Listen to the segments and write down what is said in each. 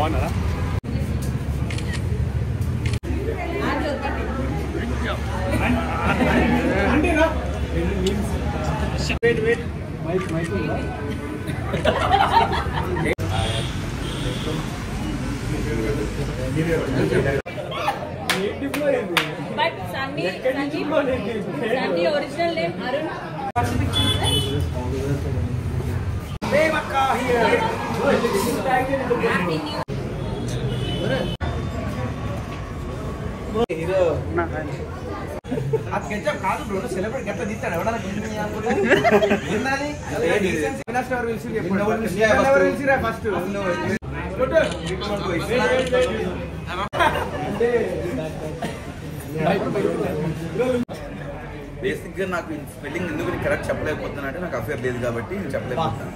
బాగున్నారా? But Sandy original name Arun. కాదు bro celebrate గట్ల తీస్తాడు ఎవడన్నా ఫస్ట్ బేసిక్ గా నాకు స్పెల్లింగ్ ఎందుకు కరెక్ట్ చెప్పలేకపోతున్నా అంటే నాకు అఫేర్ లేదు కాబట్టి నేను చెప్పలేకపోతున్నాను.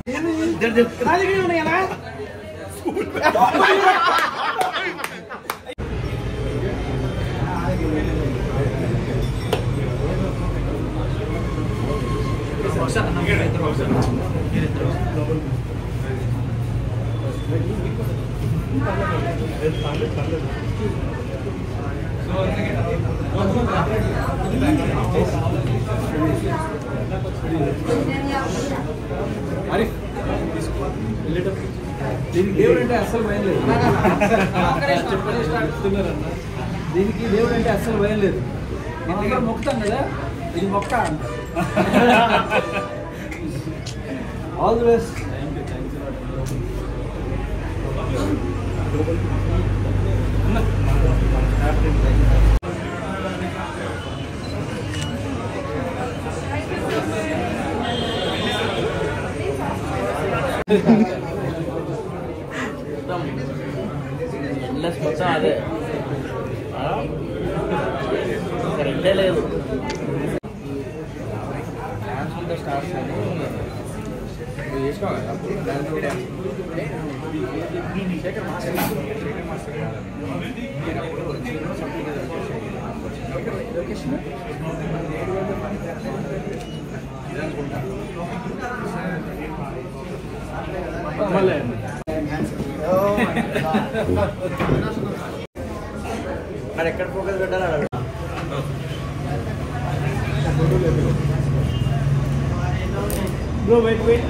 దీనికి దేవుడు అంటే అస్సలు భయం లేదు. దీనికి దేవుడు అంటే అస్సలు భయం లేదు. మనం మొక్కుతాం కదా, ఇది మొక్క అంట. All the best. మొత్తం అదే రెండే లేదు స్టార్స్ అని చేసుకోవాలి మరి ఎక్కడ ఫోకస్ పెట్టాలి bro wait wait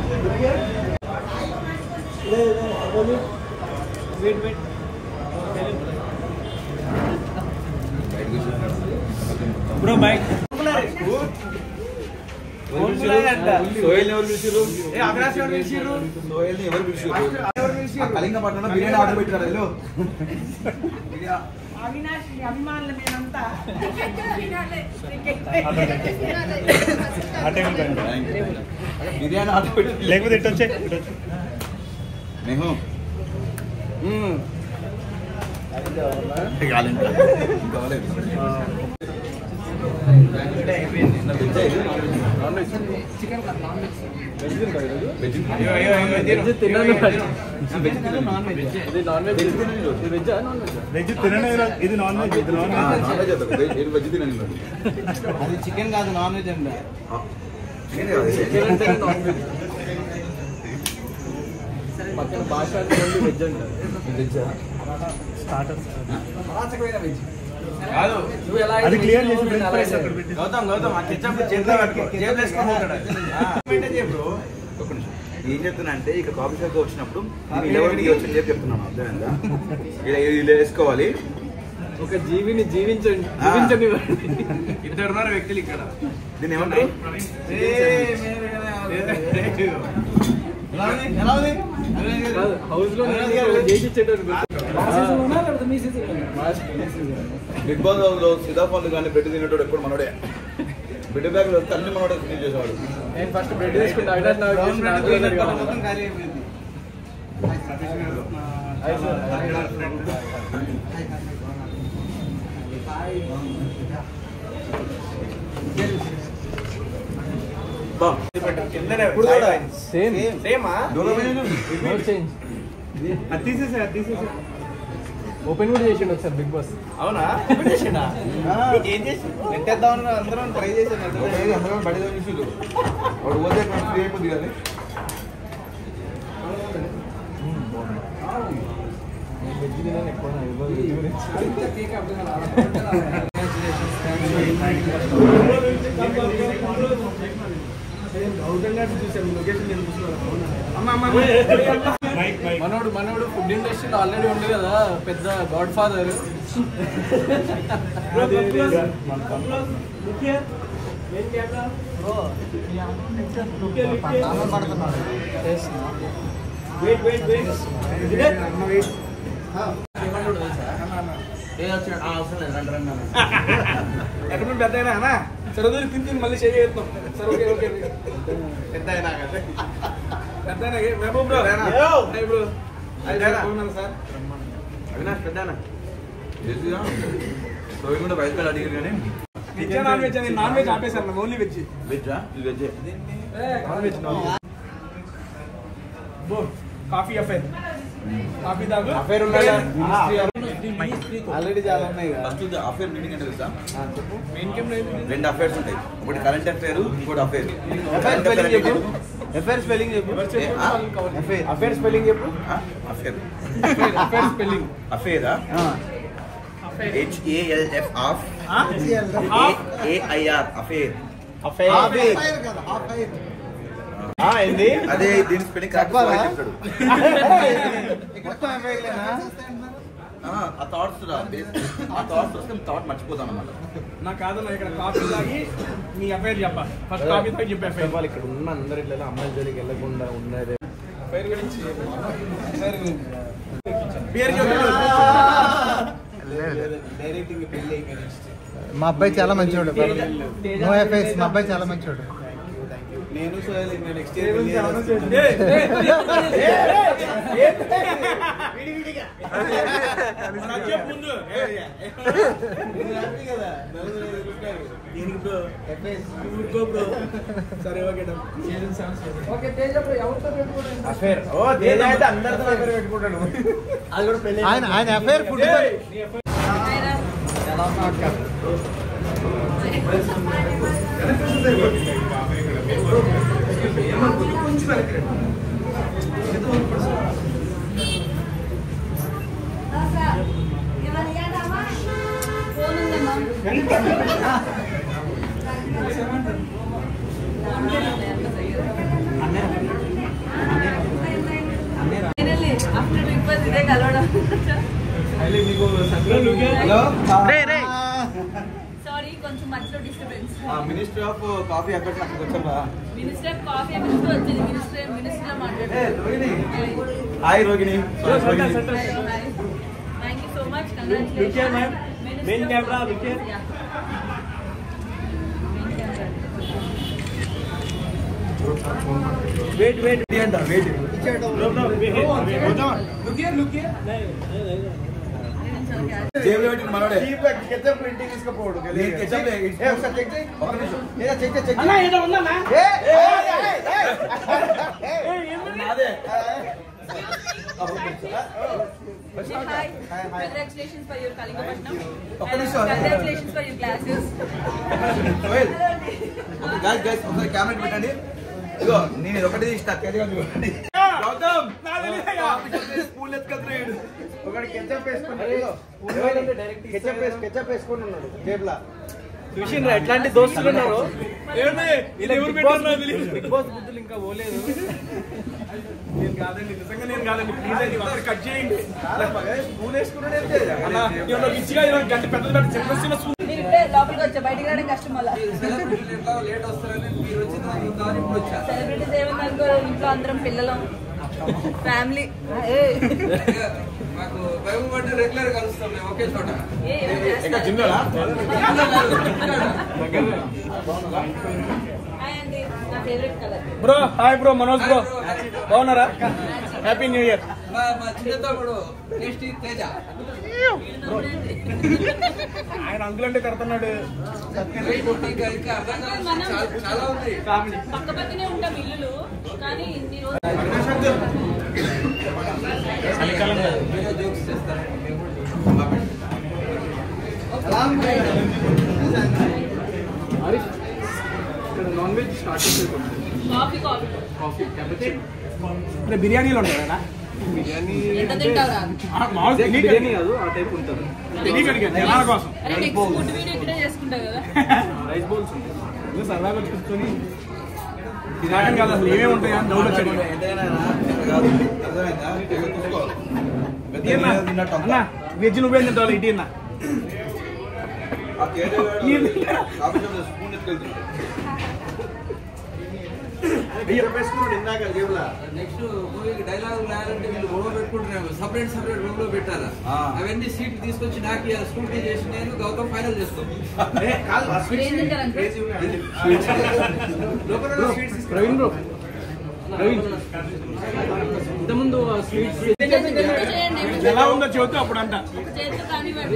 bro mic కళింగపట్నంలో బిర్యానీ ఆర్డర్ పెట్టారు. అవినాష్ అభిమానులు మేమంతా బిర్యానీ ఆర్డర్ పెట్టి లేకపోతే ఇటు వచ్చే మేము వెజ్ తిననే ఇది నాన్ వెజ్. ఇది నాన్ వెజ్. వెజ్ తినండి. అది చికెన్ కాదు, నాన్ వెజ్ అండి. పక్కన భాష వెజ్ అంటారు. స్టార్టర్స్ అది క్లియర్ చేసి గౌతమ్ ఆ కెచప్ చేతిలో ఏం చెప్తున్నా అంటే ఇక కాఫీ షాప్ వచ్చినప్పుడు వచ్చి చెప్తున్నాను. అర్థమైందా? ఇలా వేసుకోవాలి. ఒక జీవిని జీవించండి. ఇద్దరున్నారు వ్యక్తులు ఇక్కడ. దీన్ని ఏమంటారు? హౌస్ లో బిగ్ బాస్ హౌస్ లో సీతాఫల్ కానీ బ్రెడ్ తినేటోడు ఎప్పుడు మనోడే. బ్రెడ్ బ్యాగ్ వస్తే అన్ని మనోడే క్లీన్ చేసేవాడు. నేను ఫస్ట్ బ్రెడ్ తీసుకుంటా. ఓపెన్ కూడా చేసిండు ఒకసారి బిగ్ బాస్. అవునా? ఏం చేసి పెట్టేద్దామని అందరం ట్రై చేసాను. అందరం బయట చూసి వాడు పోతే ఫ్రీ అయిపోద్ది కానీ తినని ఎక్కువ కేక్ అర్థం కాదు. చూసాను లొకేషన్ నేను మనోడు ఫుడ్ ఇండస్ట్రీలో ఆల్రెడీ ఉంది కదా పెద్ద గాడ్ ఫాదర్. ఎక్కడ నుండి పెద్ద అయినా సరే తిని మళ్ళీ షేర్ చేస్తాం. సరే ఓకే ఓకే పెద్ద అయినా కదా పెద్ద మహబూబ్ బ్రో సార్ అవినాష్ పెద్ద కూడా బయట అడిగారు కానీ వెజ్ నాన్ వెజ్ అని నాన్ వెజ్ ఆపేశారు ఓన్లీ వెజ్. వెజ్జా ఇది veg non veg coffee affair coffee తాగు అఫైర్ ఆల్రెడీ చాలా ఉన్నాయి. ఫస్ట్ అఫేర్ మీటింగ్ అంటే తెలుసా? మెయిన్ కేమ్ రెండు అఫేర్స్ ఉంటాయి, ఒకటి కరెంట్ అఫేర్ ఇంకోటి అఫేర్. అఫైర్ స్పెల్లింగ్ చెప్పు. అఫైర్ స్పెల్లింగ్ చెప్పు. అఫేర్ అఫైర్ స్పెల్లింగ్ అఫేరా HALF ఆఫ్ AIR అఫేర్. ఏంది అదే దీని స్పెల్లింగ్ కరెక్ట్ చెప్తాడు. ఆ థాట్స్ వస్తే థాట్ మర్చిపోతాను అన్నమాట. నాకు కాదన్న ఇక్కడ కాఫీ తాగి మీ అఫైర్ చెప్పా. ఫస్ట్ కాఫీ తాగి చెప్పే అఫైర్. వాళ్ళు ఇక్కడ ఉన్న అందరిలో అమ్మాయిల జోలికి వెళ్ళకుండా ఉన్నదే అఫైర్ గురించి. పేరు డైరెక్టింగ్ పెళ్ళి మా అబ్బాయి చాలా మంచివాడు. నో ఎఫ్ఐఎస్, మా అబ్బాయి చాలా మంచివాడు. నేను సోయల్ ఇంకా నెక్స్ట్ ఇయర్ ముందు సరే ఓకే అఫైర్. ఓ తేజ అయితే అందరితో అఫైర్ పెట్టుకుంటాడు. అది కూడా పెళ్ళి. ఆయన affair food after Bigg Boss ఇదే కలవడం. సారీ కొంచెం మధ్యలో disturbance. Minister of coffee affairs అక్కడికి వచ్చారా? మినిస్టర్ ఆఫ్ కాఫీ అఫేర్స్ వచ్చింది. మినిస్టర్ మాట్లాడారు. Hi Rohini. Thank you so much. Congratulations. Main camera wait అంట వెయిట్ జేబులో పెట్టి మనోడే ప్రింటింగ్ తీసుకుపోడు. Hi. Congratulations for your Kalingapatnam. Congratulations for your classes. Guys ఒకసారి కెమెరా పెట్టండి. ఇగో నేను ఒకటి తీస్తా. స్కూల్ ఎత్తుకొద్దు. ఒకటి కెచప్ వేసుకొని ఉన్నాడు జేబులా. చూసిండ్రా ఎట్లాంటి దోస్తులు ఉన్నారు. బిగ్ బాస్ బుద్ధులు ఇంకా పోలేదు. నేను కాదండి, నిజంగా నేను కాదండి. ప్లీజ్ అండి ఒకసారి కట్ చేయండి. స్పూన్ వేసుకున్నాడు. ఇచ్చిగా గంట పెద్దలు పెట్టి చిన్న చిన్న స్పూన్. మీరు ఇప్పుడే లోపలికి వచ్చా, బయటికి రావడం కష్టం. వల్ల లేట్ వస్తారని మీరు వచ్చిన సెలబ్రిటీస్ ఏమనుకో, ఇంట్లో అందరం పిల్లలం ఫ్యామిలీ. మాకు భయపడి రెగ్యులర్ కలుస్తాం మేము ఒకే చోట. హాయ్ అండి, నా favourite colour. Bro hi bro, Manoj bro, బాగున్నారా? Happy new year. మా చిన్న తమ్ముడు టేస్టీ తేజ. ఆయన అంకుల్ అంటే కడుతున్నాడు. ఇంకా అర్థం కాదు, చాలా ఉంది. పక్క పక్కనే ఉంటాం ఇల్లులు, కానీ ఇన్ని రోజులు జోక్స్ చేస్తారు. ఇక్కడ నాన్ వెజ్ స్టార్ట్ కాఫీ బిర్యానీలు ఉంటాయి కదా. ఎంత తింటావురా? బిర్యానీ కాదు ఆ టైప్ ఉంటుంది. జనాల కోసం అరే నెక్స్ట్ ఫుడ్ వీడియో ఇక్కడే చేసుకుంటావు కదా. రైస్ బౌల్స్ ఉంటాయి. సరదాగా చూసుకొని తినడం కాదు అసలు ఏమేమి ఉంటాయి అని డౌట్ వచ్చాడు. అన్న వెజ్ నువ్వేం తింటావు ఇటీ అన్న నెక్స్ట్ మూవీకి డైలాగ్ రాయాలంటే వీళ్ళు గొడవ పెట్టుకుంటున్నాము. సపరేట్ రూమ్ లో పెట్టాలా? అవన్నీ సీట్ తీసుకొచ్చి నాకు స్కూటీ చేసి నేను గౌతమ్ ఫైనల్ చేస్తాం. ఏం తింటారంటే ప్రవీణ్ బ్రో ఇంతకుముందు స్వీట్స్ ఎలా ఉందో చెబుతూ అప్పుడు అంట చేతితో కానివ్వండి.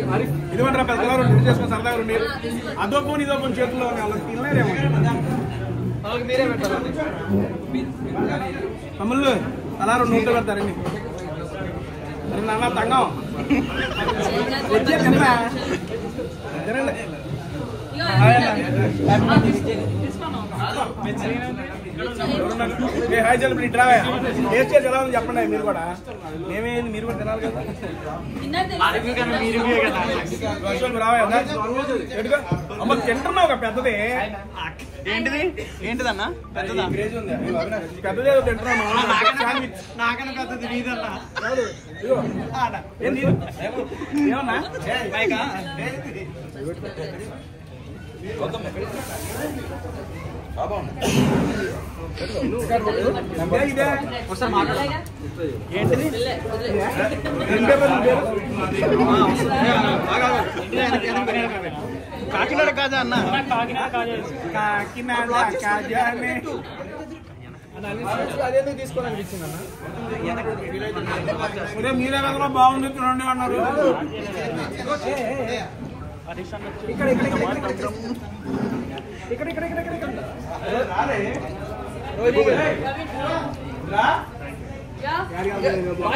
ఇదిగోండి రా పెద్దగా రెండు చేసుకొని సరదాగా రెండు అదో ఫోన్ ఇదో ఫోన్ చేతుల్లో వాళ్ళకి తినలేరేమో. వాళ్ళకి మీరే పెట్టాలండి. మమ్మల్ని అలా రెండు నూనె పెడతారండి. నాన్న తంగం వచ్చే తిన్నా తినండి. హాయ్ చెప్పండి ఇట్లా టేస్ట్ చేసి ఎలా ఉంది చెప్పండి మీరు కూడా. మేమేంది మీరు కూడా తినాలి కదా. అమ్మ తింటున్నావు ఒక పెద్దది ఏంటిదన్నా పెద్దదా? పెద్దదే తింటున్నాము. నాకన్నా పెద్దది నీదన్నా. ఏమన్నా ఏంటిది? కాకినాడ కాజా అన్న. కాకినాడ కాజానే అదేందుకు తీసుకోవాలనిపించింది అన్న? మీరే కదా బాగుంది తినండి అన్నారు.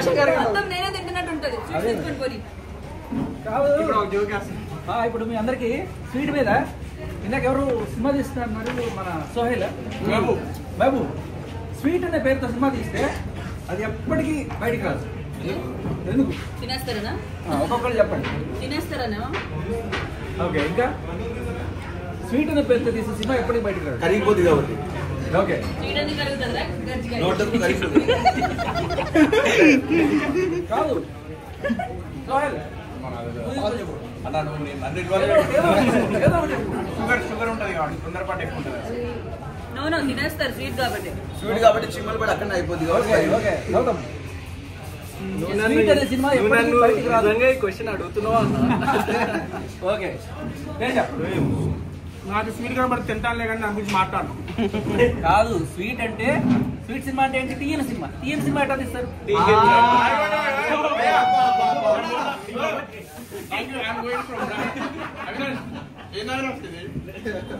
ఇక్కడ మొత్తం నేనే తింటున్నట్టు ఉంటది. ఇప్పుడు మీ అందరికి స్వీట్ మీద ఇందాక ఎవరు సినిమా తీస్తున్నారు? మన సోహెల్ బాబు. స్వీట్ అనే పేరుతో సినిమా తీస్తే అది ఎప్పటికీ బయటికి రాదు. ఎందుకు? తినేస్తారనా? ఒక్కొక్కరు చెప్పండి. తినేస్తారనా? ఓకే. ఇంకా స్వీట్ అనే పేరుతో తీసే సినిమా ఎప్పటికీ బయటికి రాదు. కరిగిపోతుంది కాబట్టి. ఓకే. స్వీట్ అన్ని కలుగుతుందా? నోట్లకు కరిగిపోతుంది. కాదు సోహెల్ అన్నా నువ్వు నేను షుగర్ ఉంటుంది కాబట్టి తొందరపాటు ఎక్కువ ఉంటుంది. నో తినేస్తారు స్వీట్ కాబట్టి. స్వీట్ కాబట్టి చిమ్మలు కూడా అక్కడ అయిపోద్ది కాబట్టి. ఓకే గౌతమ్ స్వీట్ అనే సినిమా ఎప్పటికీ బయటికి రాదు. క్వశ్చన్ అడుగుతున్నావా? ఓకే నేను చెప్పు. నాకు స్వీట్ కాబట్టి తింటానులే కానీ నా గురించి మాట్లాడను. కాదు స్వీట్ అంటే స్వీట్ సినిమా అంటే ఏంటి? తీయని సినిమా ఎట్లా తీస్తారు?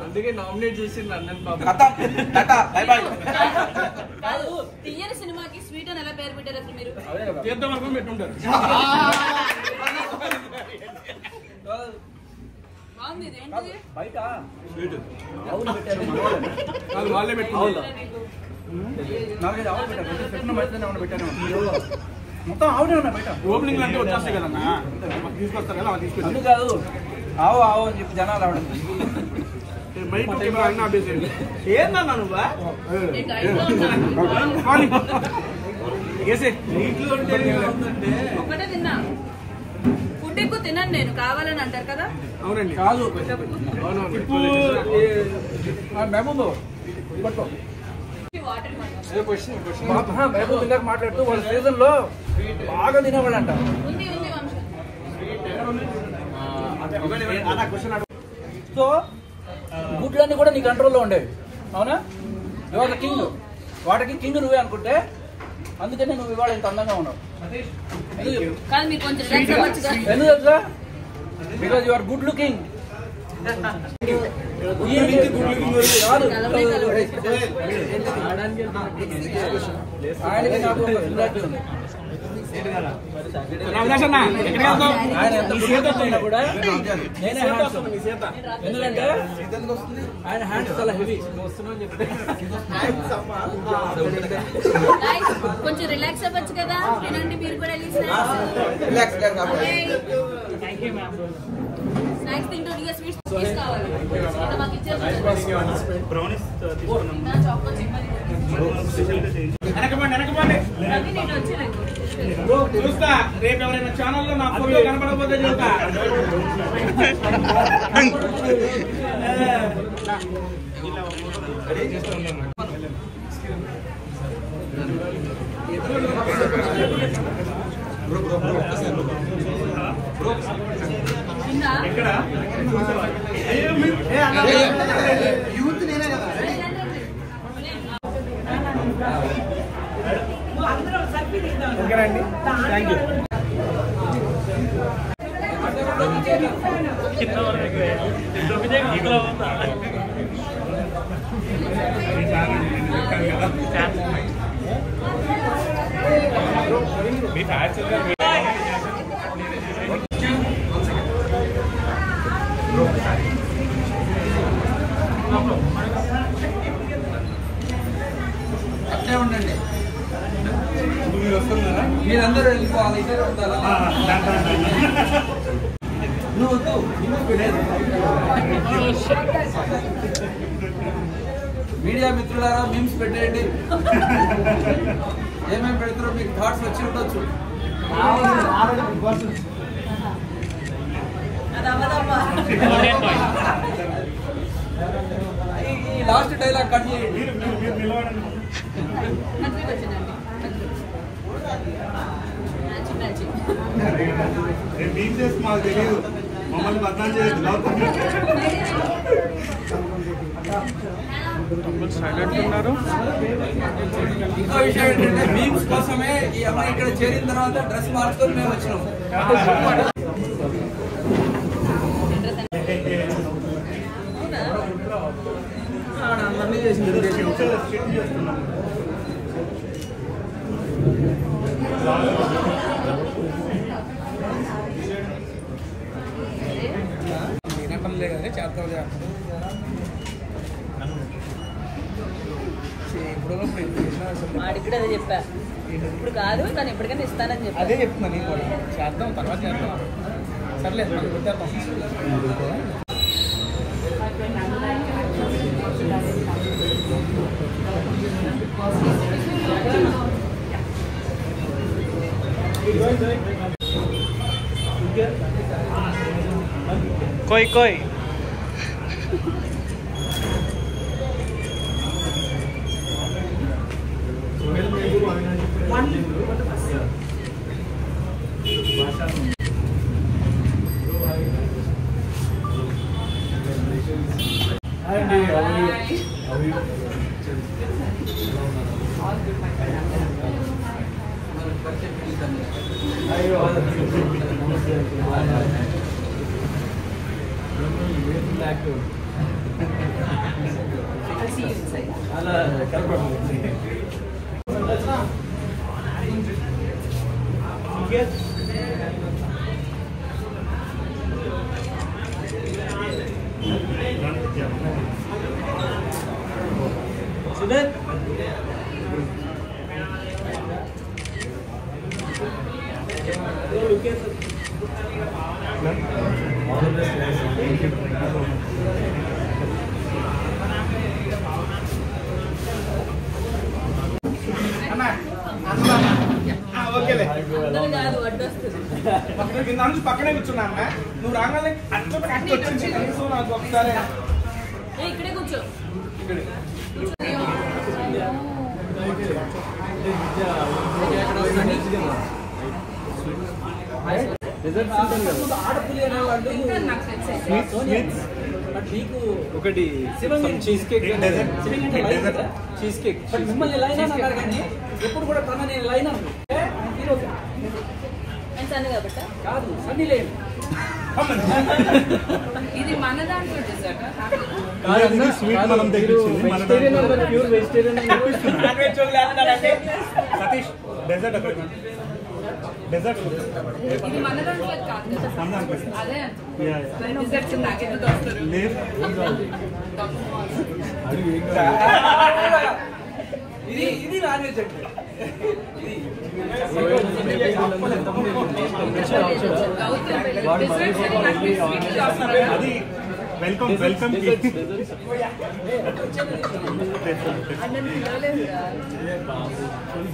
అందుకే నామినేట్ చేసింది అన్నన్ బాబు. కాదు తీయని సినిమాకి స్వీట్ అని ఎలా పేరు పెట్టారు అసలు మీరు? తీర్థం వరకు పెట్టుంటారు. బాగుంది ఇది ఏంటిది? బయట అవును పెట్టారు వాళ్ళు వాళ్ళే పెట్టుకుంటారు. నాలుగైదు ఆవులు పెట్టారు. పెట్టిన బయటనే ఏమన్నా పెట్టాను. మొత్తం ఆవునే ఉన్నాయి బయట. ఓపెనింగ్ అంటే వచ్చేస్తాయి కదన్నా తీసుకొస్తారు కదా అవి తీసుకొచ్చి అందుకు కాదు ఆవు ఆవు అని చెప్పి జనాలు ఆవడం. మైక్ అన్న అభ్యర్థి ఏందన్నా నువ్వా ఏంటి ఐదులో ఉందా? వేసే ఒక్కటే తిన్నా. ఫుడ్ ఎక్కువ తినను నేను కావాలని అంటారు కదా. అవునండి కాదు ఇప్పుడు మహబూబ్ పట్టుకో. వాటర్ మహబూబ్ ఇందాక మాట్లాడుతూ వాళ్ళ సీజన్ లో బాగా తినేవాళ్ళంట. ఉంది వంశం. సో గుడ్లన్నీ కూడా నీ కంట్రోల్లో ఉండేవి. అవునా? ఇవాళ కింగ్ వాటికి కింగ్ నువ్వే అనుకుంటే అందుకనే నువ్వు ఇవాళ ఇంత అందంగా ఉన్నావు. కాదు మీరు కొంచెం రిలాక్స్ అవ్వచ్చు కదా. ఎందుకు తెలుసా? Because you are good looking. ఆయనకి నాకు ఒక సిమిలారిటీ ఉంది. ఆయన ఎంత బుద్ధిమంతుడైనా కూడా నేనే హ్యాండ్స్. ఎందుకంటే ఆయన హ్యాండ్స్ చాలా హెవీ. వస్తున్నావు అని చెప్తే కొంచెం రిలాక్స్ అవ్వచ్చు కదా. తినండి మీరు కూడా వెళ్ళి స్నాక్స్ తింటూ స్వీట్స్ కావాలి. మాకు ఇచ్చారు చూస్తా. రేపు ఎవరైనా ఛానల్లో నా ఫోటో కనపడకపోతే చూస్తా. యూత్ నేనే కదా. ఓకేనండి, థ్యాంక్ యూ. అట్లే ఉండండి. మీరందరూ వెళ్ళిపోవాలి. ఇదే ఉండాలా? నువ్వు వద్దు. మీడియా మిత్రులారా మీమ్స్ పెట్టేయండి. ఏమేమి పెడతారో మీకు థాట్స్ వచ్చి ఉండొచ్చు. ఈ లాస్ట్ డైలాగ్ కట్ చేయండి. మాకు తెలియదు, మమ్మల్ని బద్నాం చేయదు. ఇంకో విషయం ఏంటంటే మీమ్స్ కోసమే ఈ అమ్మాయి ఇక్కడ చేరిన తర్వాత డ్రెస్ మార్చుకొని మేము వచ్చినాం. వాడికి కూడా అదే చెప్పా. ఇప్పుడు కాదు కానీ ఎప్పటికైనా ఇస్తానని చెప్పి అదే చెప్తున్నా. నేను కూడా చేద్దాం, తర్వాత చేద్దాం. సర్లేదు, మనం పెట్టేద్దాం. कोई I'll see you inside. ఓకేలే, పక్కనే కూర్చున్నా. నువ్వు రాగానే నాకు ఒకసారి ఇక్కడే కూర్చో. ఒకటి cheese cake, cheese cake. But మిమ్మల్ని లైన్ అన్నారు కానీ ఎప్పుడు కూడా తన నేను లైన్ అన్నాను. కాదు సన్నీ లేను. ఇది మన దాంట్లో సతీష్ డెజర్ట్ ఇది మన దాంట్లో కాదు కదా. అదే డిజర్ట్స్ నాకెందుకు వస్తారు. ఇది నాన్ వెజ్ అంటే అది వెల్కమ్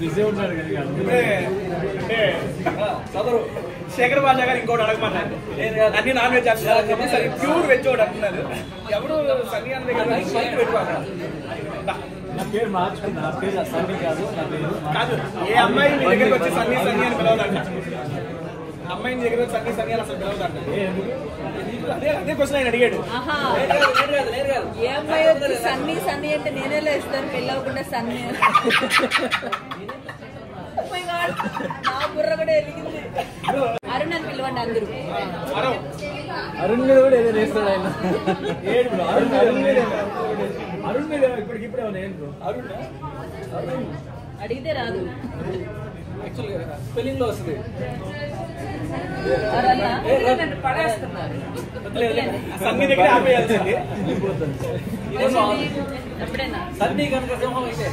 బిజీ ఉంటాడు సదరు శేఖర్ బాషా గారు ఇంకోటి అడగమన్నారు. అన్ని నాన్ వెజ్ అంటున్నారు, సరే ప్యూర్ వెజ్ ఒకటి అంటున్నారు. ఎవరు సన్నీ అన్న దగ్గర పెట్టుకోవాలి నా పేరు మార్చుకున్నా, నా పేరు సన్నీ కాదు, నా పేరు కాదు. ఏ అమ్మాయి మీ దగ్గరికి వచ్చి సన్నీ సన్నీ అని పిలవదంట. అమ్మాయిని దగ్గర వచ్చి సన్నీ సన్నీ అని అసలు పిలవదంట. అదే క్వశ్చన్ ఆయన అడిగాడు. ఏ అమ్మాయి వచ్చి సన్నీ సన్నీ అంటే నేనేలా ఇస్తాను, పెళ్ళవకుండా సన్నీ. నా బుర్ర కూడా ఎలిగింది. అరుణ్ అని పిలవండి అందరూ. అరుణ్ మీద కూడా ఏదైనా వేస్తాడు ఆయన. అరుణ్ మీద ఇప్పటికిప్పుడే అరుణ్ అడిగితే రాదు. స్పెల్లింగ్ లో వస్తుంది. పడేస్తున్నారు. సన్నీ దగ్గర ఆపేయాల్సింది. ఎప్పుడైనా సన్నీ కనుక సింహం అయితే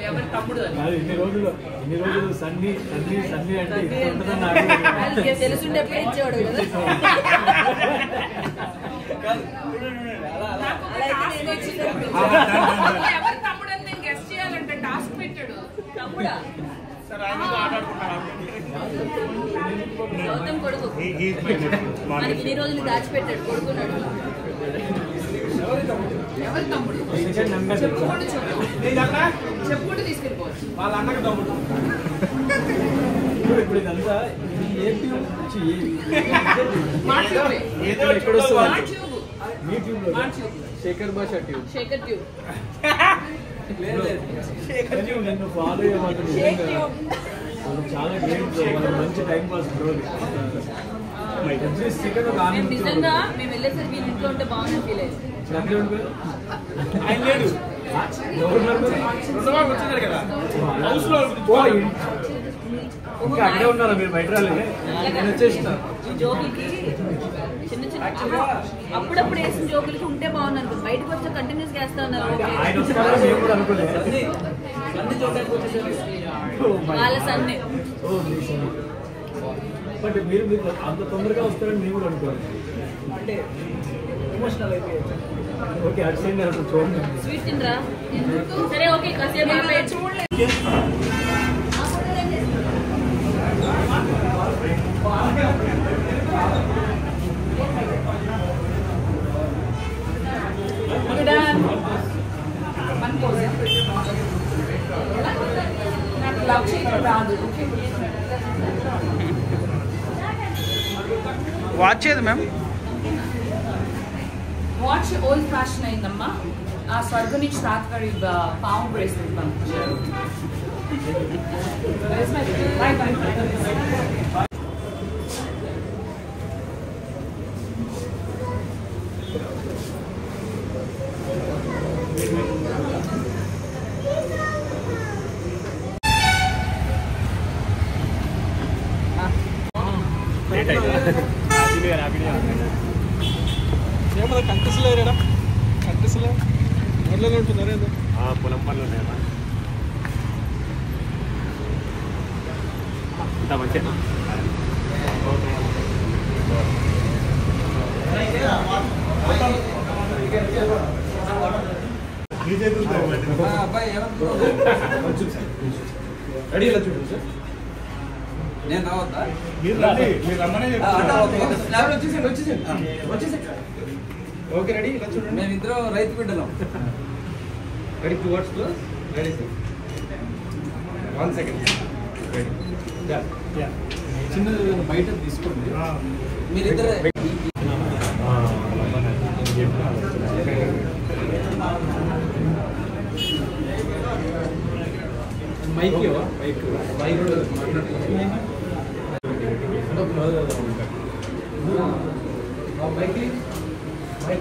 ఎవరి తమ్ముడు అని ఇన్ని రోజులు సన్నీ అంటే వాళ్ళకి తెలుసుంటే ఎప్పుడు ఇచ్చేవాడు కదా. అలా అయితే నేను ఇచ్చేటప్పుడు ఎవరి తమ్ముడు అని నేను గెస్ట్ చేయాలంటే టాస్క్ పెట్టాడు. తమ్ముడా? గౌతమ్ కొడుకు మనకి ఇన్ని రోజులు దాచిపెట్టాడు, కొడుకున్నాడు. ఎవరి తమ్ముడు? చెప్పుకుంటూ తీసుకెళ్ళిపోవచ్చు. వాళ్ళ అన్నకు తమ్ముడు. ఇప్పుడు ఇదంతా ఏపీ ఏదో ఎక్కడ శేఖర్ భాష tube. Shekhar tube. Shekhar tube. నన్ను ఫాలో చేయమంటుంది. చాలా గేమ్స్, మంచి టైం పాస్ రోజు. మేము నిజంగా మేము వెళ్ళేసరికి వీళ్ళ ఇంట్లో ఉంటే బాగుందని ఫీల్ అయ్యింది. ఆయన లేడు. వచ్చినారు కదా హౌస్ లో. ఇంకా అక్కడే ఉన్నారా మీరు? బయట రాలేదే, నేను వచ్చేసిన. ఈ జోకులకి చిన్న చిన్న అప్పుడప్పుడు వేసిన జోకులకి ఉంటే బాగుంది అనుకో. బయటకు వచ్చి కంటిన్యూస్ వేస్తా ఉన్నారు. ఆయన వస్తారని నేను కూడా అనుకోలేదు. వాళ్ళ సన్నే. బట్ మీరు అంత తొందరగా వస్తారని నేను కూడా అనుకోలేదు. అంటే ఎమోషనల్ అయిపోయి ఓకే, అటు సైడ్ అసలు చూడండి. స్వీట్ తినరా? సరే ఓకే, కాసేపు చూడలేదు. నాకు లవ్ చేయడం రాదు. వాచ్ చేయదు మ్యామ్. వాచ్ ఓల్డ్ ఫ్యాషన్ అయిందమ్మా. ఆ స్వర్గం నుంచి తాతగారి పాము బ్రేస్లెట్ పంపించారు. ఏమన్నా కనిపిస్తలేరా? కనిపిస్తలే, ఊర్లోనే ఉంటున్నారా? పొలం పనులు ఉన్నాయా? ఇంత మంచిగా అబ్బాయి రెడీ ఇలా చూడండి సార్. నేను రావద్దా? మీరు రండి, మీరు రమ్మనే వచ్చేసి ఓకే, రెడీ ఇలా చూడండి. మేము ఇద్దరు రైతు బిడ్డలం. Ready, towards close. Ready sir. 1 second. Ready. చిన్నది బయట తీసుకోండి. మీరిద్దరే మైక్ మైక్ మైక్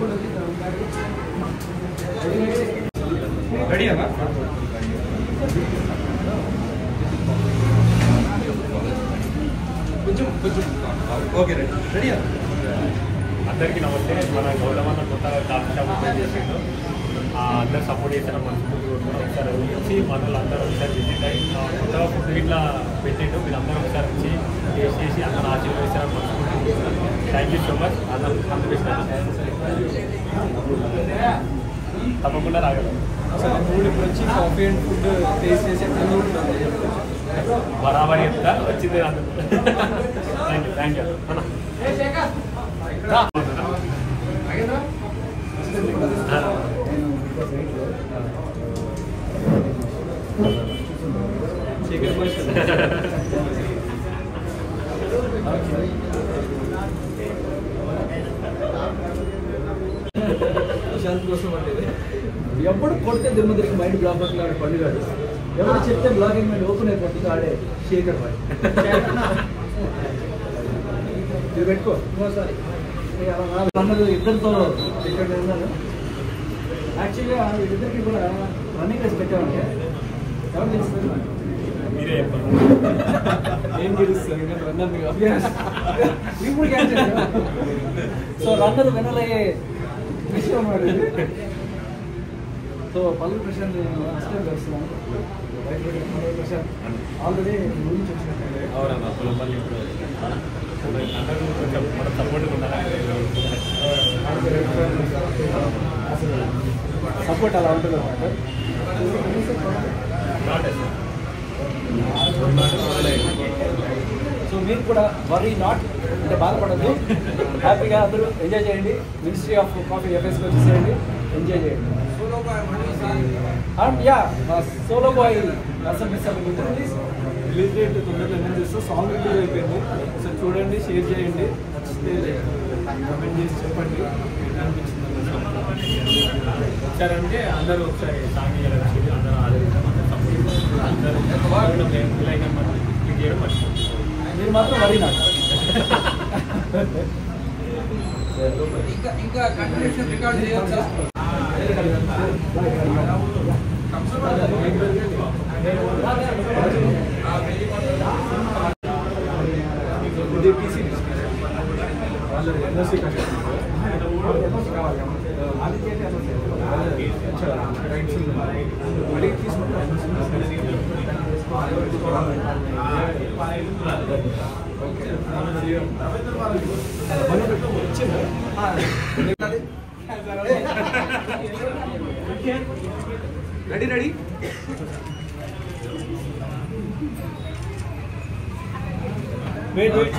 కూడా రెడీ అమ్మా. కొంచెం ఓకే రెడీ అందరికీ నమస్తే. మన గౌరవన్న కొత్తగా కాఫీ షాప్ ఓపెన్ చేసిండు. అందరు సపోర్ట్ చేసిన మనస్ఫూర్తి ఒకసారి వచ్చి మనలో అందరూ ఒకసారి విజిట్ అయ్యి కొత్తగా ఫుడ్ ఇట్లా పెట్టిండు. మీరందరూ ఒకసారి వచ్చి టేస్ట్ చేసి అందరూ ఆశీర్వదించారు మనస్ఫూర్తి. Thank you so much. అందరూ తప్పకుండా రాగలరు. అసలు మూడు ఇప్పుడు వచ్చి కాఫీ అండ్ ఫుడ్ టేస్ట్ చేసి బరాబర్ చెప్తా వచ్చింది. థ్యాంక్ యూ అన్న. శాంతి కోసం అంటే ఎప్పుడు కొడితే దిమ్మ తిరిగి మైండ్ బ్లాక్ అవుతున్నాడు పండుగాడు. ఎవరు చెప్తే బ్లాగింగ్ మైండ్ ఓపెన్ అయిపోతుంది ఆడే శేఖర్ బాయ్. ఇది పెట్టుకో ఇంకోసారి అన్నది ఇద్దరితో ఇక్కడ ఉన్నాను. యాక్చువల్గా వీళ్ళిద్దరికి కూడా రన్నింగ్ రేస్ పెట్టామంటే ఎవరు గెలుస్తారు? మీరే చెప్పండి. ఏం గెలుస్తారు? ఇంకా రన్నర్ ఇప్పుడు క్యాన్సర్. సో రన్నర్ వినలయ్యే విషయం అన్నమాట. సో పల్లి ప్రశాంత్ ఫస్ట్ టైం కలుస్తున్నాను. ప్రశాంత్ ఆల్రెడీ గురించి వచ్చినట్టు అవునమ్మా పుల్లపల్లి ఇప్పుడు అందరూ కొంచెం మన సపోర్ట్ ఉండాలి. అసలు సపోర్ట్ అలా ఉంటుంది అన్నమాట. సో మీరు కూడా వరీ నాట్ అంటే బాధపడద్దు, హ్యాపీగా అందరూ ఎంజాయ్ చేయండి. మినిస్ట్రీ ఆఫ్ కాఫీ ఎఫ్ఎస్కి వచ్చేసేయండి, ఎంజాయ్ చేయండి. అండ్ యా సోలో బాయ్ అసలు మిస్ అవ్వలేదు. రిలీజ్ డేట్ తొందరలో నేను చూస్తే సాంగ్ రిలీజ్ అయిపోయింది. సో చూడండి, షేర్ చేయండి, నచ్చితే కమెంట్ చేసి చెప్పండి అనిపించింది. ఒకసారి అంటే అందరూ ఒకసారి సాంగ్ చేయడానికి అందరూ ఆదరించాం. అందరూ క్లిక్ చేయడం మర్చిపోతుంది. మీరు మాత్రం వరీ నాట్. ఇంకా కంటిన్యూషన్ రికార్డ్ చేయొచ్చా? ఇది పీసీ వాళ్ళు ఎన్ఓసీ కావాలి. అడిగి తీసుకుంటారు. రెడీ రెడీ వెయిట్ వెయిట్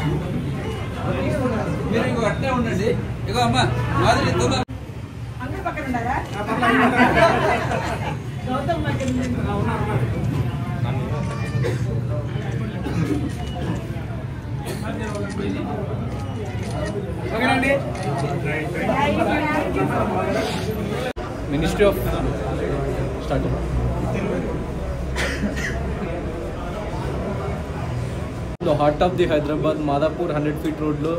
మీరు ఇంకో అట్టే ఉండండి. ఇగో అమ్మా మాదిరి తొందర అందరూ పక్కన ఉన్నారా? గౌతమ్ పక్కన ఓకేనండి. Ministry of start heart of the Hyderabad Madhapur 100 feet రోడ్లో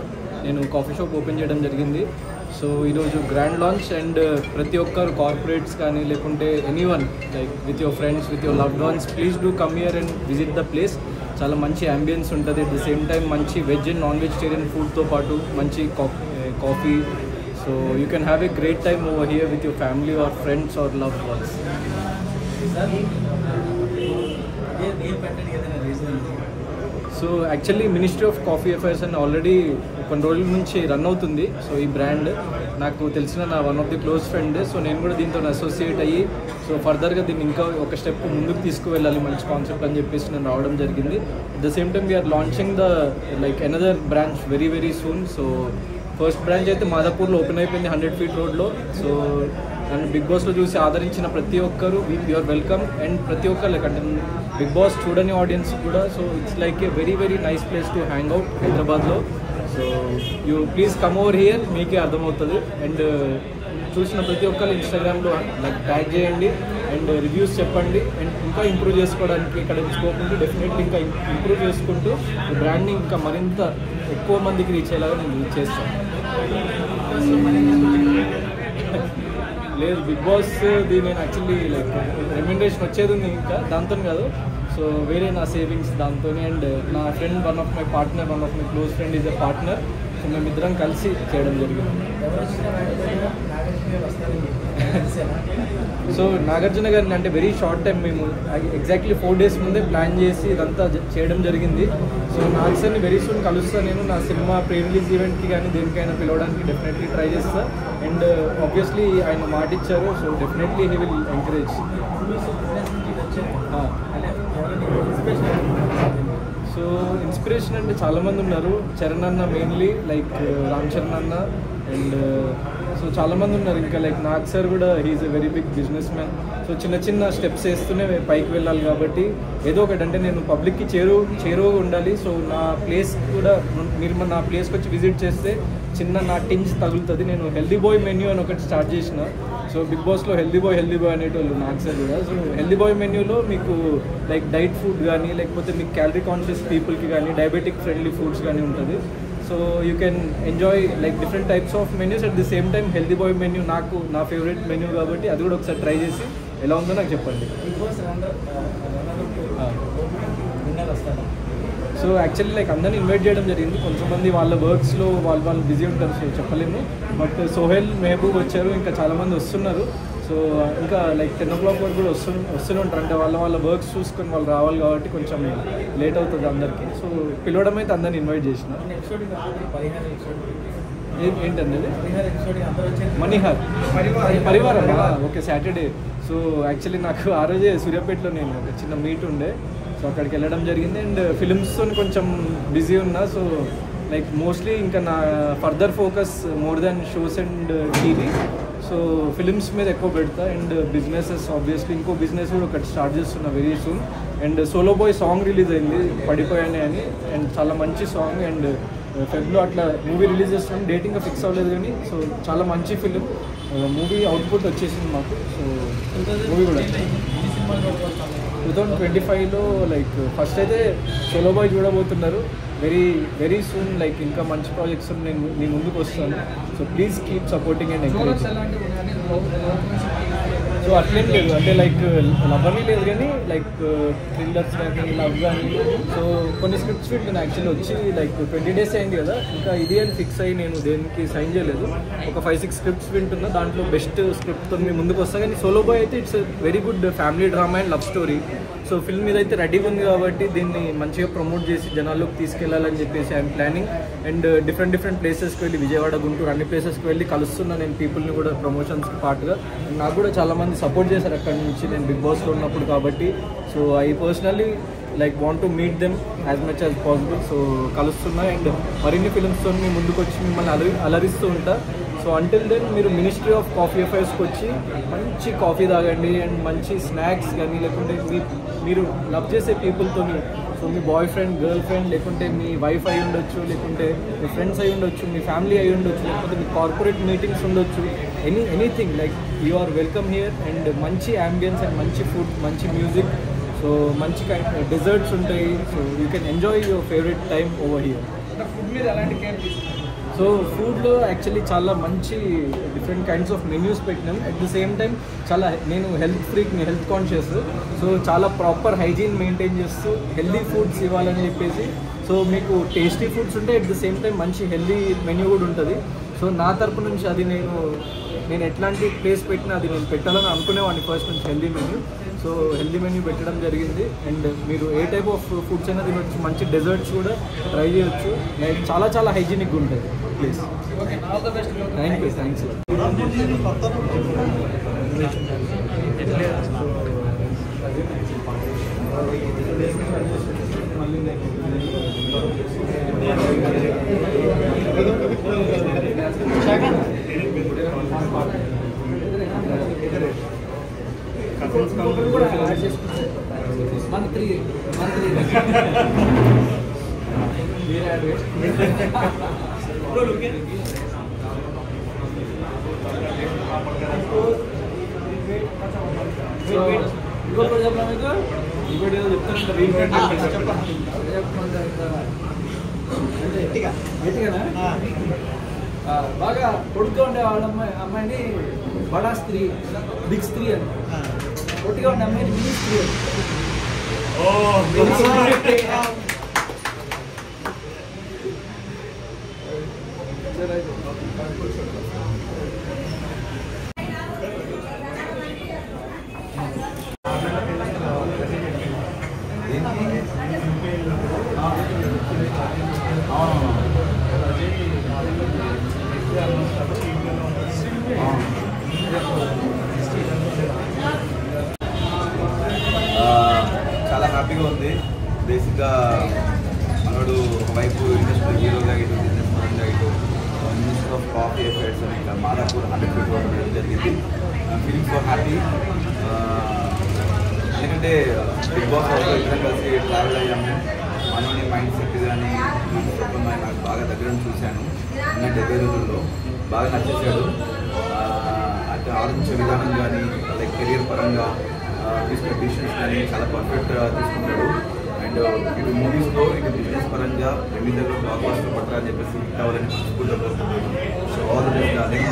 నేను కాఫీ షాప్ ఓపెన్ చేయడం జరిగింది. సో ఈరోజు గ్రాండ్ లాంచ్ అండ్ ప్రతి ఒక్కరు కార్పొరేట్స్ కానీ లేకుంటే anyone like with your friends with your loved ones please do come here and visit the place. చాలా మంచి అంబియన్స్ ఉంటుంది. అట్ ద సేమ్ టైం మంచి వెజ్ అండ్ నాన్ వెజిటేరియన్ ఫుడ్తో పాటు మంచి coffee. So you can have a great time over here with your family or friends or loved ones. So actually ministry of coffee affairs అని already కొన్ని రోజుల నుంచి run అవుతుంది. So ఈ brand నాకు తెలిసిన నా one of the close friend. So నేను కూడా దీంతో అసోసియేట్ అయ్యి సో ఫర్దర్గా దీన్ని ఇంకా ఒక స్టెప్ ముందుకు తీసుకువెళ్ళాలి మంచి కాన్సెప్ట్ అని చెప్పేసి నేను రావడం జరిగింది. At the same time we're launching the like another branch very very soon. So first branch అయితే మాదాపూర్లో ఓపెన్ అయిపోయింది 100 ఫీట్ రోడ్లో. సో నన్ను బిగ్ బాస్లో చూసి ఆదరించిన ప్రతి ఒక్కరు యూఆర్ వెల్కమ్. అండ్ ప్రతి ఒక్కరు లైక్ అంటే బిగ్ బాస్ చూడని ఆడియన్స్ కూడా. So it's like a very very nice place to hang out హైదరాబాద్లో. So you please come over here, మీకే అర్థమవుతుంది. అండ్ చూసిన ప్రతి ఒక్కరు ఇన్స్టాగ్రామ్లో లైక్ ట్యాగ్ చేయండి అండ్ రివ్యూస్ చెప్పండి. అండ్ ఇంకా ఇంప్రూవ్ చేసుకోవడానికి ఇక్కడ స్కోప్ ఉంటే డెఫినెట్లీ ఇంకా ఇంప్రూవ్ చేసుకుంటూ బ్రాండ్ని ఇంకా మరింత ఎక్కువ మందికి రీచ్ అయ్యేలాగా నేను చేస్తాను. లేదు బిగ్ బాస్ ది నేను యాక్చువల్లీ లైక్ రెమ్యునరేషన్ వచ్చేది ఉంది ఇంకా దాంతో కాదు. సో సో వేరే నా సేవింగ్స్ దాంతో, అండ్ నా friend one of my close friend is a partner. So మేమిద్దరం కలిసి చేయడం జరిగింది. సో నాగార్జున గారిని అంటే వెరీ షార్ట్ టైం, మేము ఎగ్జాక్ట్లీ 4 days ముందే ప్లాన్ చేసి ఇదంతా చేయడం జరిగింది. సో నాగ్ సార్ని వెరీ సూన్ కలుస్తాను నేను. నా సినిమా ప్రీ రిలీజ్ ఈవెంట్కి కానీ దేనికైనా పిలవడానికి డెఫినెట్లీ ట్రై చేస్తా. అండ్ ఆబ్వియస్లీ ఆయన మాట ఇచ్చారు, so definitely he will encourage. So inspiration అంటే చాలామంది ఉన్నారు. చరణ్ అన్న మెయిన్లీ, లైక్ రామ్ చరణ్ అన్న, అండ్ సో చాలామంది ఉన్నారు. ఇంకా లైక్ నాగ్ సార్ కూడా he's a very businessman మ్యాన్. సో చిన్న స్టెప్స్ వేస్తూనే పైకి వెళ్ళాలి కాబట్టి ఏదో ఒకటి అంటే నేను పబ్లిక్కి చేరువగా ఉండాలి. సో నా ప్లేస్ కూడా మీరు నా ప్లేస్కి వచ్చి విజిట్ చేస్తే నా టింజ్ తగులుతుంది. నేను హెల్దీ బాయ్ మెన్యూ అని ఒకటి స్టార్ట్ చేసిన. సో బిగ్ బాస్లో హెల్దీ బాయ్ అనేటోళ్ళు నాగ్ సార్ కూడా. సో హెల్దీ బాయ్ మెన్యూలో మీకు లైక్ డైట్ ఫుడ్ కానీ, లేకపోతే మీకు క్యాలరీ కాన్షియస్ పీపుల్కి కానీ డయాబెటిక్ ఫ్రెండ్లీ ఫుడ్స్ కానీ ఉంటుంది. So you can enjoy like different types of menus. At the same time healthy boy menu నా ఫేవరెట్ మెన్యూ కాబట్టి అది కూడా ఒకసారి ట్రై చేసి ఎలా ఉందో నాకు చెప్పండి. సో యాక్చువల్లీ లైక్ అందరినీ ఇన్వైట్ చేయడం జరిగింది. కొంతమంది వాళ్ళ వర్క్స్లో వాళ్ళు బిజీ ఉంటారు, సో చెప్పలేము. బట్ సోహెల్, మెహబూబ్ వచ్చారు, ఇంకా చాలామంది వస్తున్నారు. సో ఇంకా లైక్ 10 o'clock వరకు కూడా వస్తూనే ఉంటారు. అంటే వాళ్ళ వర్క్స్ చూసుకొని వాళ్ళు రావాలి కాబట్టి కొంచెం లేట్ అవుతుంది అందరికీ. సో పిలవడం అయితే అందరిని ఇన్వైట్ చేసిన. ఏంటండి మణిహార్ పరివారం? Okay, Saturday. సో యాక్చువల్లీ నాకు ఆ రోజే సూర్యాపేటలో నేను ఒక చిన్న మీట్ ఉండే, సో అక్కడికి వెళ్ళడం జరిగింది. అండ్ ఫిలిమ్స్తో కొంచెం బిజీ ఉన్నా. సో లైక్ మోస్ట్లీ ఇంకా నా further focus more than shows and TV. So films మీద ఎక్కువ పెడతా. అండ్ బిజినెసెస్ ఆబ్వియస్లీ ఇంకో బిజినెస్ కూడా ఒకటి స్టార్ట్ చేస్తున్నా very soon. And solo boy song release అయింది, పడిపోయానే అని. అండ్ చాలా మంచి సాంగ్. అండ్ ఫెబ్లో అట్లా మూవీ రిలీజ్ చేస్తున్నాం, డేట్ ఇంకా ఫిక్స్ అవ్వలేదు కానీ. సో చాలా మంచి ఫిలిం, మూవీ అవుట్పుట్ వచ్చేసింది మాకు. సో మూవీ కూడా 2025లో లైక్ ఫస్ట్ అయితే సోలో బాయ్ చూడబోతున్నారు. వెరీ సూన్ లైక్ ఇంకా మంచి ప్రాజెక్ట్స్ నేను మీ ముందుకు వస్తాను. So please keep supporting and encourage. So అట్లేం లేదు, అంటే లైక్ లవ్ అని లేదు కానీ లైక్ థ్రిల్లర్స్ కానీ లవ్ కానీ. సో కొన్ని స్క్రిప్ట్స్ నేను యాక్చువల్లీ వచ్చి లైక్ 20 days అయింది కదా, ఇంకా ఇది అని ఫిక్స్ అయ్యి నేను దేనికి సైన్ చేయలేదు. ఒక 5-6 స్క్రిప్ట్స్ వింటున్నా, దాంట్లో బెస్ట్ స్క్రిప్ట్తో మీ ముందుకు వస్తా. కానీ సోలో బాయ్ అయితే it's very good family drama and love story. So film మీద అయితే రెడీగా ఉంది కాబట్టి దీన్ని మంచిగా ప్రమోట్ చేసి జనాల్లోకి తీసుకెళ్లాలని చెప్పేసి ఐఎమ్ ప్లానింగ్. అండ్ డిఫరెంట్ ప్లేసెస్కి వెళ్ళి, విజయవాడ, గుంటూరు అన్ని ప్లేసెస్కి వెళ్ళి కలుస్తున్నా నేను పీపుల్ని కూడా ప్రమోషన్స్కి పాటుగా. నాకు కూడా చాలామంది సపోర్ట్ చేశారు అక్కడి నుంచి నేను బిగ్ బాస్లో ఉన్నప్పుడు కాబట్టి. So I personally like want to meet them as much as possible. So కలుస్తున్నా అండ్ మరిన్ని ఫిల్మ్స్తో మీ ముందుకు వచ్చి మిమ్మల్ని అలరిస్తూ ఉంటా. సో అంటిల్ దెన్ మీరు మినిస్ట్రీ ఆఫ్ కాఫీ అఫైర్స్కి వచ్చి మంచి కాఫీ తాగండి అండ్ మంచి స్నాక్స్ కానీ, లేకుంటే మీరు లవ్ చేసే పీపుల్తో, సో మీ బాయ్ ఫ్రెండ్, గర్ల్ ఫ్రెండ్, లేకుంటే మీ వైఫ్ అయి ఉండొచ్చు, లేకుంటే మీ ఫ్రెండ్స్ అయి ఉండొచ్చు, మీ ఫ్యామిలీ అయి ఉండొచ్చు, లేకపోతే మీ కార్పొరేట్ మీటింగ్స్ ఉండొచ్చు, anything like you are welcome here. And మంచి అంబియన్స్ అండ్ మంచి ఫుడ్, మంచి మ్యూజిక్, సో మంచి డెజర్ట్స్ ఉంటాయి. So you can enjoy your favourite time over here. Food మీద ఎలాంటి కేర్ తీసుకుంటారు? సో ఫుడ్లో యాక్చువల్లీ చాలా మంచి డిఫరెంట్ కైండ్స్ ఆఫ్ మెన్యూస్ పెట్టినాం. అట్ ది సేమ్ టైం నేను హెల్త్ ఫ్రీక్ని, హెల్త్ కాన్షియస్. సో చాలా ప్రాపర్ హైజీన్ మెయింటైన్ చేస్తూ హెల్దీ ఫుడ్స్ ఇవ్వాలని చెప్పేసి. సో మీకు టేస్టీ ఫుడ్స్ ఉంటాయి, అట్ ది సేమ్ టైం మంచి హెల్దీ మెన్యూ కూడా ఉంటుంది. సో నా తరపు నుంచి అది నేను ఎట్లాంటి ప్లేస్ పెట్టినా అది నేను పెట్టాలని అనుకునేవాడిని ఫస్ట్ నుంచి, healthy menu. So healthy menu పెట్టడం జరిగింది. అండ్ మీరు ఏ టైప్ ఆఫ్ ఫుడ్స్ అయినా తినొచ్చు, మంచి డెజర్ట్స్ కూడా ట్రై చేయొచ్చు. లైక్ చాలా హైజీనిక్గా ఉంటుంది ప్లేస్. Thank you, thanks. మంత్రి బాగా పొడుగ్గా ఉండే వాళ్ళ అమ్మాయిని బడా స్త్రీ, బిగ్ స్త్రీ అని, పొట్టిగా ఉండే అమ్మాయిని మినీ స్త్రీ అని. చాలా హ్యాపీగా ఉంది. బేసిక్గా మనోడు ఒకవైపు ఇండస్ట్రీ హీరోగా ఇటు బిజినెస్ పరంగా ఇటు మినిస్టర్ ఆఫ్ కాఫీ అఫైర్స్ అని ఇట్లా మాదాపూర్ 100 feet రోడ్ అనేది జరిగింది. Feeling so happy. ఎందుకంటే బిగ్ బాస్ హౌస్లో ఇద్దరం కలిసి ట్రావెల్ అయ్యాము. మనోని మైండ్ సెట్ కానీ మనస్తత్వం నాకు బాగా దగ్గర చూశాను. నేను 70 రోజుల్లో బాగా నచ్చేసాడు. అంటే ఆలోచించే విధానం కానీ లైక్ కెరియర్ పరంగా తీసుకునే డిసిషన్స్ కానీ చాలా పర్ఫెక్ట్గా తీసుకుంటాడు. అండ్ ఇటు మూవీస్లో ఇటు బిజినెస్ పరంగా ఎన్నిదల్లో బ్లాక్ బాస్టర్ పట్టరా అని చెప్పేసి హిట్ అవ్వాలని స్కూల్లో కోరుకుంటున్నాను. So all the best darling.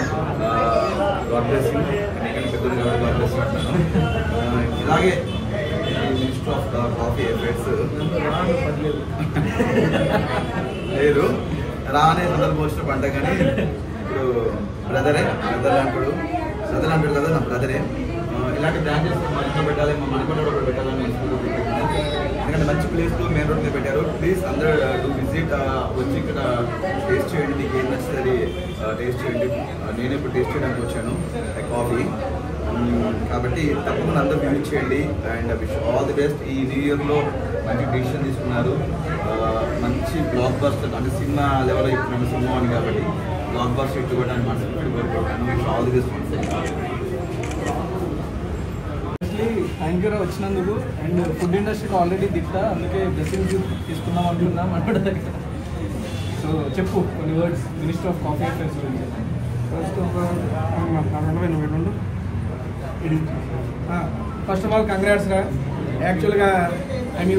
God blessing. ఎందుకంటే పెద్దది కాబట్టి గాడ్ బ్లెస్సింగ్ అంటాను. ఇలాగే మినిస్టర్ ఆఫ్ కాఫీ అఫైర్స్ లేరు రానే సందర్భం వచ్చిన పంట కానీ ఇప్పుడు బ్రదర్ అంటాడు కదా నా బ్రదరే. ఇలాంటి బ్రాంచెస్ మనలో పెట్టాలి, మా మనకొండలో కూడా పెట్టాలని ఎందుకంటే మంచి ప్లేస్లో మెయిన్ రోడ్ మీద పెట్టారు. ప్లీజ్ అందరూ టు విజిట్ వచ్చి ఇక్కడ టేస్ట్ చేయండి. నీకు ఏం నచ్చుతుంది టేస్ట్ చేయండి. నేను ఇప్పుడు టేస్ట్ చేయడానికి వచ్చాను కాఫీ. కాబట్టి తప్పకుండా అందరూ విజిట్ చేయండి. And wish all the best. ఈ న్యూ ఇయర్లో మంచి డిసిషన్ తీసుకున్నారు. మంచి బ్లాక్ బస్టర్ అంటే సినిమా లెవెల్లో ఇప్పుడు సినిమా అని కాబట్టి బ్లాక్ బస్టర్ ఇట్టుకోవడానికి మనసు కోరుకుంటాను. Wish all the best. Thank you వచ్చినందుకు. అండ్ ఫుడ్ ఇండస్ట్రీకి ఆల్రెడీ దిట్టా, అందుకే బ్లెస్సింగ్స్ తీసుకుందాం అనుకున్నాం అన్నమాట దగ్గర. సో చెప్పు కొన్ని words minister of coffee affairs గురించి. ఫస్ట్ ఆఫ్ ఆల్ కంగ్రాట్స్ రా. యాక్చువల్గా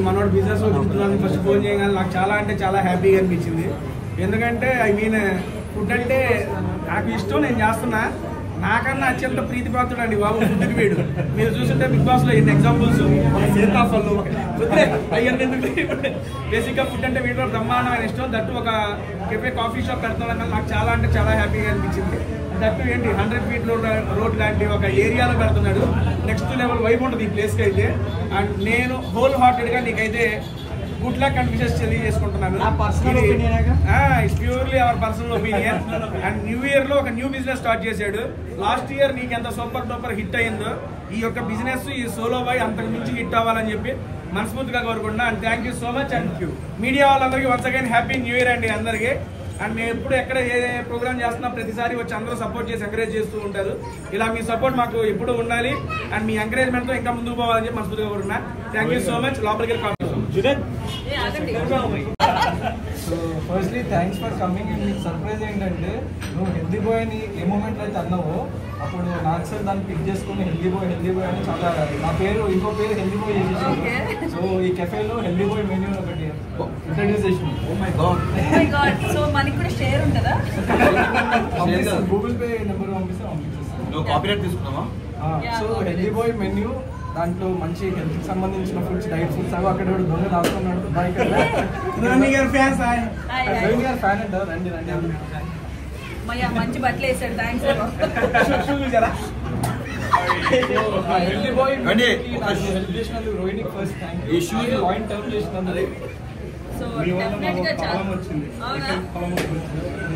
మనోడు బిజినెస్లో దిగుతున్నాను ఫస్ట్ ఫోన్ చేయగానే నాకు చాలా అంటే చాలా హ్యాపీగా అనిపించింది. ఎందుకంటే ఫుడ్ అంటే నాకు ఇష్టం, నేను చేస్తున్నా. నాకన్నా అత్యంత ప్రీతిపాత్రుడు అండి బాబు ఫుడ్కి వీడు. మీరు చూస్తుంటే బిగ్ బాస్లో ఎన్ని ఎగ్జాంపుల్స్ సేతాఫల్లో అవన్నీ. బేసిక్గా ఫుడ్ అంటే వీడిలో బ్రహ్మాండమైన ఇష్టం. దట్టు ఒక కెఫే కాఫీ షాప్ పెడతాడన్నా నాకు చాలా అంటే చాలా హ్యాపీగా అనిపించింది. దట్టు ఏంటి 100 feet రోడ్ లాంటి ఒక ఏరియాలో పెడుతున్నాడు. నెక్స్ట్ లెవెల్ వైపు ఉంటుంది ఈ ప్లేస్కి అయితే. అండ్ నేను హోల్ హార్టెడ్గా నీకైతే గుడ్ లక్ అండ్ విషెస్ తెలియజేసుకుంటున్నాను. It's purely our personal opinion. And new year లో ఒక న్యూ బిజినెస్ స్టార్ట్ చేశాడు. లాస్ట్ ఇయర్ నీకు ఎంత సూపర్ డూపర్ హిట్ అయ్యిందో ఈ యొక్క బిజినెస్ ఈ సోలో బాయ్ అంతకు మించి హిట్ అవ్వాలని చెప్పి మనస్ఫూర్తిగా కోరుకుంటున్నా. And thank you so much. And media వాళ్ళందరికీ once again happy new year అండి అందరికీ. అండ్ నేను ఎప్పుడు ఎక్కడ ఏ ప్రోగ్రామ్ చేస్తున్నా ప్రతిసారి వచ్చి అందరూ సపోర్ట్ చేసి ఎంకరేజ్ చేస్తూ ఉంటారు. ఇలా మీ సపోర్ట్ మాకు ఎప్పుడు ఉండాలి. అండ్ మీ ఎంకరేజ్మెంట్తో ఇంకా ముందుకు పోవాలని చెప్పి మనస్ఫూర్తిగా కోరుకున్నా. Thank you so much. లోపలికి వెళ్ళి so firstly thanks for coming. And మీకు సర్ప్రైజ్ ఏంటంటే నువ్వు హెల్దీ బాయ్ అని ఏ మూమెంట్లో అయితే అన్నావో అప్పుడు నాకు సార్ దాన్ని పిక్ చేసుకుని హెల్దీ బాయ్ అని చాలా నా పేరు ఇంకో పేరు హెల్దీ బాయ్ చేసేసాను. సో ఈ కెఫేలో హెల్దీ బాయ్ మెన్యూ ఒకటి ఇంట్రడ్యూస్ చేసిన. Oh my god. సో మనకి కూడా షేర్ ఉంటుందా? గూగుల్ పే నెంబర్ పంపిస్తాను. కాపీరైట్ తీసుకున్నావా? సో హెల్దీ బాయ్ మెన్యూ దాంట్లో మంచి హెల్త్కి సంబంధించిన ఫుడ్స్, డైట్ ఫుడ్స్ అవి అక్కడ దొంగ దాచుకున్నాడు. ఫ్యాన్ అంటారు. రండి మంచి బట్టలు వేసాడు. థ్యాంక్స్. హెల్దీ బాయ్ హెల్ప్ చేసినందుకు రోహిణికి first thank you. Point turn చేసినందుకు. సో డెఫినెట్ గా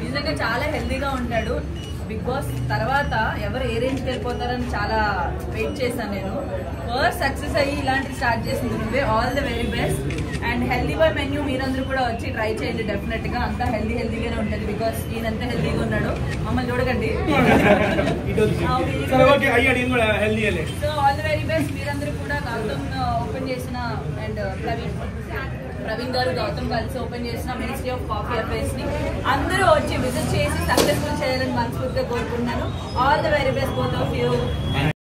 నిజంగా చాలా హెల్దీగా ఉంటాడు. బిగ్ బాస్ తర్వాత ఎవరు ఏ రేంజ్కి వెళ్ళిపోతారని చాలా వెయిట్ చేశాను నేను. ఫస్ట్ సక్సెస్ అయ్యి ఇలాంటివి స్టార్ట్ చేసింది నువ్వే. All the very best. And healthy boy menu మీరందరూ కూడా వచ్చి ట్రై చేయండి. డెఫినెట్ గా అంతా హెల్దీగానే ఉంటుంది. బికాస్ ఈయన ఎంత హెల్దీగా ఉన్నాడు. మమ్మల్ని చూడకండి. So all the very best. మీరందరూ కూడా గౌతమ్ ఓపెన్ చేసిన అండ్ ప్రవీణ్ గారు గౌతమ్ కలిసి ఓపెన్ చేసిన మినిస్ట్రీ ఆఫ్ కాఫీ అఫైర్స్ ని అందరూ వచ్చి విజిట్ చేసి సక్సెస్ఫుల్ చేయాలని మనస్ఫూర్తిగా కోరుకుంటున్నాను. All the very best both of you.